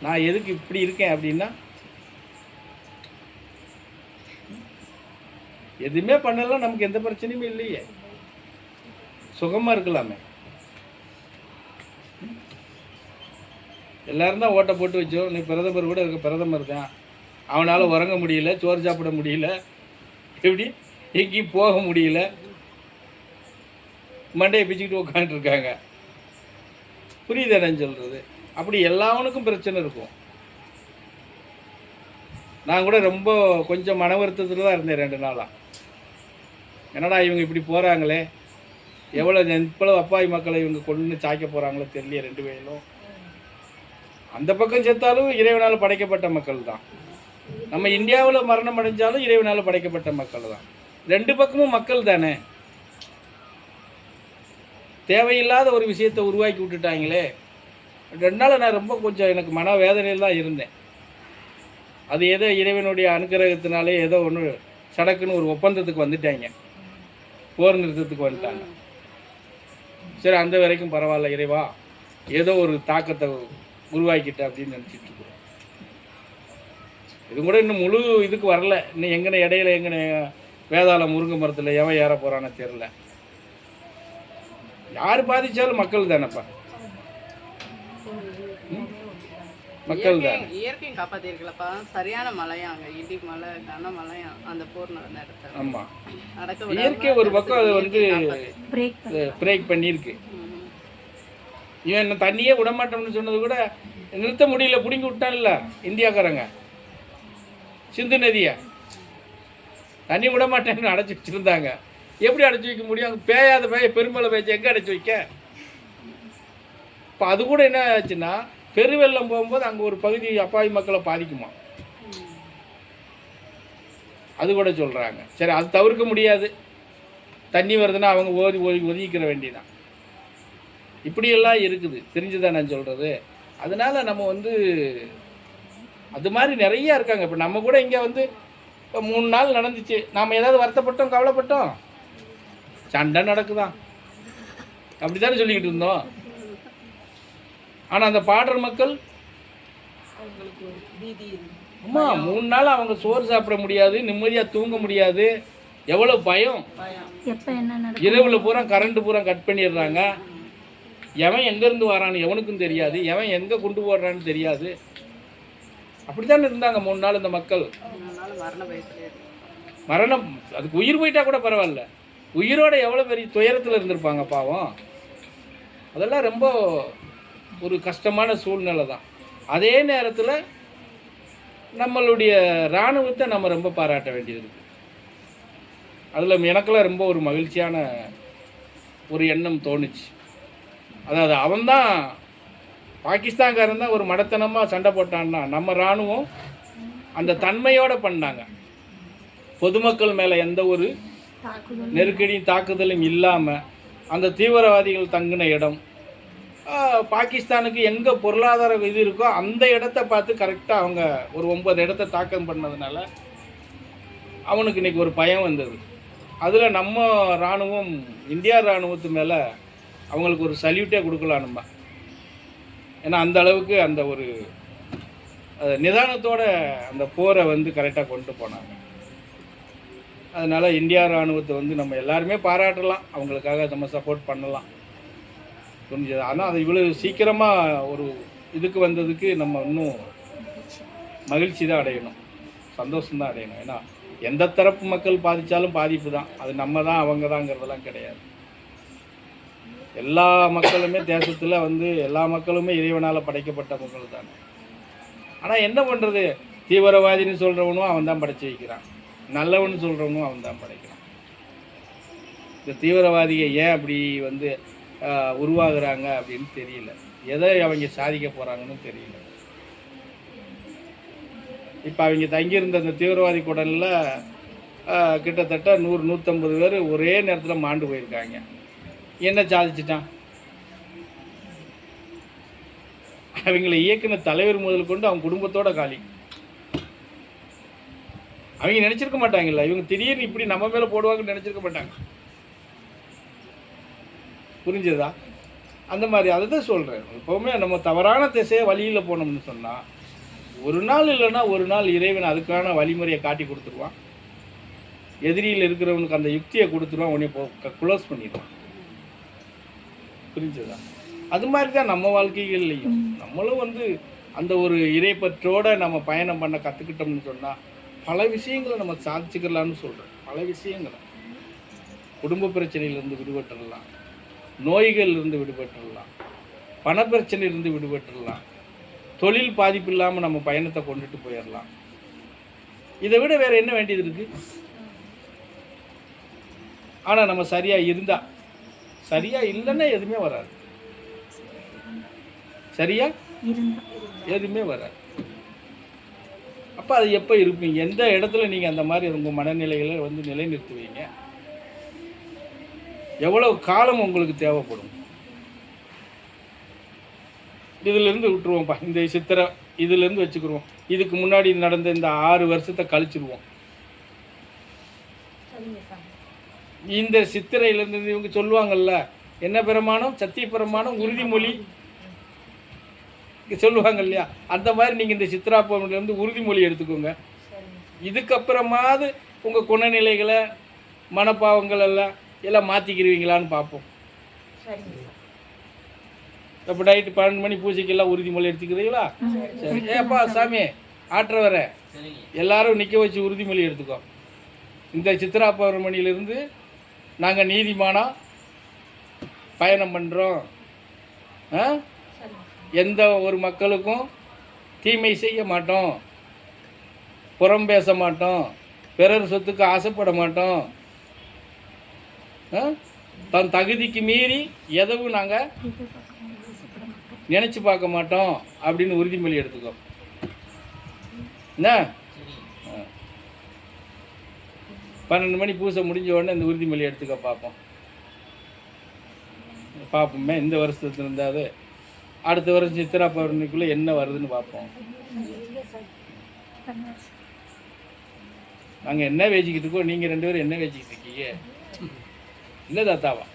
நான் எதுக்கு இப்படி இருக்கேன் அப்படின்னா, எதுவுமே பண்ணலாம், நமக்கு எந்த பிரச்சனையுமே இல்லையே, சுகமாக இருக்கலாமே. எல்லாரும் தான் ஓட்டை போட்டு வச்சோம். நீ பிரதமர் கூட இருக்க பிரதமர் தான், அவனால் உறங்க முடியல, சோறு சாப்பிட முடியல, எப்படி எங்கேயும் போக முடியல, மண்டையை பிச்சுக்கிட்டு உட்காந்துருக்காங்க. புரியுது என்னன்னு சொல்கிறது? அப்படி எல்லாவனுக்கும் பிரச்சனை இருக்கும். நான் கூட ரொம்ப கொஞ்சம் மன வருத்தத்தில் தான் இருந்தேன் 2 நாளாக. என்னடா இவங்க இப்படி போகிறாங்களே, எவ்வளோ அப்பாவி மக்களை இவங்க கொண்டு சாய்க்க போகிறாங்களோ தெரியல. 2 பேரும் அந்த பக்கம் செத்தாலும் இறைவனால் படைக்கப்பட்ட மக்கள் தான். நம்ம இந்தியாவில் மரணம் அடைஞ்சாலும் இறைவனால் படைக்கப்பட்ட மக்கள் தான். 2 பக்கமும் மக்கள் தானே. தேவையில்லாத ஒரு விஷயத்தை உருவாக்கி விட்டுட்டாங்களே. 2 நாள் நான் ரொம்ப கொஞ்சம் எனக்கு மன வேதனையில் தான் இருந்தேன். அது ஏதோ இறைவனுடைய அனுக்கிரகத்தினாலே ஏதோ ஒன்று சடக்குன்னு ஒரு ஒப்பந்தத்துக்கு வந்துட்டாங்க, போர் நிறுத்தத்துக்கு வந்துட்டாங்க. சரி, அந்த வரைக்கும் பரவாயில்ல, இறைவா ஏதோ ஒரு தாக்கத்தை உருவாக்கிட்ட அப்படின்னு நினச்சிட்டு இருக்கிறோம். இது கூட இன்னும் முழு இதுக்கு வரல. இன்னும் எங்கன இடையில எங்கன வேதாள முருங்கை மரத்தில் எவன் ஏற போகிறான்னு தெரில. யார் பாதித்தாலும் மக்கள் தானேப்பா, மக்கள் தான். இயற்கையும் காப்பாற்றிருக்கலப்பா. சரியான மழையா, அங்கே இடி மழை, கனமழையா அந்த போர் நடந்த இடத்துல. ஆமாம், இயற்கை ஒரு பக்கம் அதை வந்து பிரேக் பண்ணியிருக்கு. இவன் தண்ணியே விடமாட்டோம்னு சொன்னது கூட நிறுத்த முடியல, பிடுங்கி விட்டான்ல இந்தியாக்காரங்க. சிந்து நதியை தண்ணி விட மாட்டேன்னு அடைச்சி வச்சுருந்தாங்க. எப்படி அடைச்சி வைக்க முடியும்? அங்கே பேயாத பெருமளை பேச்சு எங்கே அடைச்சி வைக்க? இப்போ அது கூட என்ன ஆச்சுன்னா, பெருவெள்ளம் போகும்போது அங்கே ஒரு பகுதி அப்பாவி மக்களை பாதிக்குமா, அது கூட சொல்கிறாங்க. சரி, அது தவிர்க்க முடியாது. தண்ணி வருதுன்னா அவங்க ஒதுக்கிற வேண்டியதான். இப்படியெல்லாம் இருக்குது, தெரிஞ்சுதான் நான் சொல்கிறது. அதனால் நம்ம வந்து அது மாதிரி நிறையா இருக்காங்க. இப்போ நம்ம கூட இங்கே வந்து இப்போ 3 நாள் நடந்துச்சு, நாம் ஏதாவது வருத்தப்பட்டோம், கவலைப்பட்டோம்? சண்டை நடக்குதான், அப்படி தானே சொல்லிக்கிட்டு இருந்தோம். ஆனால் அந்த பாடுற மக்கள் அம்மா 3 நாள் அவங்க சோறு சாப்பிட முடியாது, நிம்மதியாக தூங்க முடியாது. எவ்வளோ பயம். இரவில் பூரா கரண்ட் பூரா கட் பண்ணிடுறாங்க. எவன் எங்கேருந்து வரான்னு எவனுக்கும் தெரியாது, எவன் எங்கே கொண்டு போடுறான்னு தெரியாது. அப்படி தானே இருந்தாங்க 3 நாள் இந்த மக்கள். மரணம், அதுக்கு உயிர் போயிட்டா கூட பரவாயில்ல, உயிரோட எவ்வளோ பெரிய துயரத்தில் இருந்திருப்பாங்க பாவம். அதெல்லாம் ரொம்ப ஒரு கஷ்டமான சூழ்நிலை தான். அதே நேரத்தில் நம்மளுடைய இராணுவத்தை நம்ம ரொம்ப பாராட்ட வேண்டியது இருக்குது. அதில் எனக்கெல்லாம் ரொம்ப ஒரு மகிழ்ச்சியான ஒரு எண்ணம் தோணுச்சு. அதாவது அவன்தான் பாகிஸ்தான்காரன் தான் ஒரு மடத்தனமாக சண்டை போட்டான்னா, நம்ம இராணுவம் அந்த தன்மையோடு பண்ணாங்க. பொதுமக்கள் மேலே எந்த ஒரு நெருக்கடியும் தாக்குதலும் இல்லாமல் அந்த தீவிரவாதிகள் தங்கின இடம், பாகிஸ்தானுக்கு எங்கே பொருளாதார இது இருக்கோ அந்த இடத்த பார்த்து கரெக்டாக அவங்க ஒரு 9 இடத்த தாக்கம் பண்ணதுனால அவனுக்கு இன்றைக்கி ஒரு பயம் வந்தது. அதில் நம்ம இராணுவம், இந்தியா இராணுவத்து மேலே அவங்களுக்கு ஒரு சல்யூட்டே கொடுக்கலாம் நம்ம. ஏன்னா அந்த அளவுக்கு அந்த ஒரு நிதானத்தோடு அந்த போரை வந்து கரெக்டாக கொண்டு போனாங்க. அதனால் இந்தியா இராணுவத்தை வந்து நம்ம எல்லாருமே பாராட்டலாம், அவங்களுக்காக நம்ம சப்போர்ட் பண்ணலாம், புரிஞ்சது. ஆனால் அது இவ்வளோ சீக்கிரமாக ஒரு இதுக்கு வந்ததுக்கு நம்ம இன்னும் மகிழ்ச்சி தான் அடையணும், சந்தோஷம்தான் அடையணும். ஏன்னா எந்த தரப்பு மக்கள் பாதித்தாலும் பாதிப்பு தான், அது நம்ம தான் அவங்க தாங்கிறதெல்லாம் கிடையாது. எல்லா மக்களுமே தேசத்தில் வந்து எல்லா மக்களுமே இறைவனால் படைக்கப்பட்ட மக்கள் தானே. ஆனால் என்ன பண்ணுறது, தீவிரவாதின்னு சொல்கிறவனும் அவன் தான் படைச்சி வைக்கிறான், நல்லவன்னு சொல்கிறவனும் அவன் தான் படைக்கிறான். இந்த தீவிரவாதியை ஏன் அப்படி வந்து உருவாகுறாங்க அப்படின்னு தெரியல, எதை அவங்க சாதிக்க போகிறாங்கன்னு தெரியல. இப்போ அவங்க தங்கியிருந்த அந்த தீவிரவாதி குடலில் கிட்டத்தட்ட 100-150 பேர் ஒரே நேரத்தில் மாண்டு போயிருக்காங்க. என்ன சாதிச்சிட்டான்? அவங்களை இயக்குன தலைவர் முதல் கொண்டு அவங்க குடும்பத்தோட காலி. அவங்க நினச்சிருக்க மாட்டாங்கல்ல, இவங்க திடீர்னு இப்படி நம்ம மேலே போடுவாங்கன்னு நினச்சிருக்க மாட்டாங்க. புரிஞ்சதா? அந்த மாதிரி அதை தான் சொல்கிறேன். எப்போவுமே நம்ம தவறான திசையை வழியில் போனோம்னு சொன்னால் ஒரு நாள் இல்லைன்னா ஒரு நாள் இறைவன் அதுக்கான வழிமுறையை காட்டி கொடுத்துருவான். எதிரியில் இருக்கிறவனுக்கு அந்த யுக்தியை கொடுத்துருவான், உடனே க்ளோஸ் பண்ணிடுவான். புரிஞ்சுதா? அது மாதிரி தான் நம்ம வாழ்க்கைகள்லையும் நம்மளும் அந்த ஒரு இறைப்பற்றோடு நம்ம பயணம் பண்ண கற்றுக்கிட்டோம்னு சொன்னால் பல விஷயங்களை நம்ம சாதிச்சுக்கலாம்னு சொல்கிறேன். பல விஷயங்களை குடும்ப பிரச்சனையிலேருந்து விடுபட்டுடலாம், நோய்கள்லேருந்து விடுபட்டுடலாம், பணப்பிரச்சனையிலேருந்து விடுபட்டுடலாம், தொழில் பாதிப்பு இல்லாமல் நம்ம பயணத்தை கொண்டுட்டு போயிடலாம். இதை விட வேறு என்ன வேண்டியது இருக்குது? ஆனால் நம்ம சரியாக இருந்தால், சரியாக இல்லைன்னா எதுவுமே வராது. சரியா எதுவுமே வராது. அப்போ அது எப்போ இருப்பீங்க? எந்த இடத்துல நீங்கள் அந்த மாதிரி உங்கள் மனநிலைகளை நிலைநிறுத்துவீங்க? எவ்வளவு காலம் உங்களுக்கு தேவைப்படும்? இதிலேருந்து விட்டுருவோம்ப்பா, இந்த சித்திரை இதிலேருந்து வச்சுக்கிடுவோம். இதுக்கு முன்னாடி நடந்த இந்த 6 வருஷத்தை கழிச்சிருவோம். இந்த சித்திரையிலேருந்து இவங்க சொல்லுவாங்கல்ல, என்ன பிரமாணம்? சத்திய பிரமாணம், உறுதிமொழி சொல்லுவாங்க இல்லையா? அந்த மாதிரி நீங்கள் இந்த சித்ரா பௌர்ணமிலேருந்து உறுதிமொழி எடுத்துக்கோங்க. இதுக்கப்புறமாவது உங்கள் குணநிலைகளை மனப்பாவங்கள் எல்லாம் மாற்றிக்கிடுவீங்களான்னு பார்ப்போம். இப்போ நைட்டு 12 மணி பூஜைக்கெல்லாம் உறுதிமொழி எடுத்துக்கிறீங்களா? சரி. ஏப்பா சாமி ஆற்ற வர எல்லாரும் நிற்க வச்சு உறுதிமொழி எடுத்துக்கோ. இந்த சித்ரா பௌர்ணமியிலிருந்து நாங்கள் நீதிமானா பயணம் பண்ணுறோம். எந்த ஒரு மக்களுக்கும் தீமை செய்ய மாட்டோம், புறம் பேச மாட்டோம், பிறர் சொத்துக்கு ஆசைப்பட மாட்டோம், தன் தகுதிக்கு மீறி எதுவும் நாங்கள் நினச்சி பார்க்க மாட்டோம் அப்படின்னு உறுதிமொழி எடுத்துக்கோ. என்ன 12 மணி பூசை முடிஞ்ச உடனே இந்த உறுதிமொழி எடுத்துக்க பார்ப்போமே. இந்த வருஷத்துல இருந்தாது அடுத்த வருஷம் சித்திரா பௌர்ணமிக்குள்ளே என்ன வருதுன்னு பார்ப்போம். நாங்கள் என்ன வேச்சிக்கிட்டு இருக்கோம், நீங்கள் 2 பேரும் என்ன வேச்சிக்கிட்டு இருக்கீங்க? இல்லை தாத்தாவா?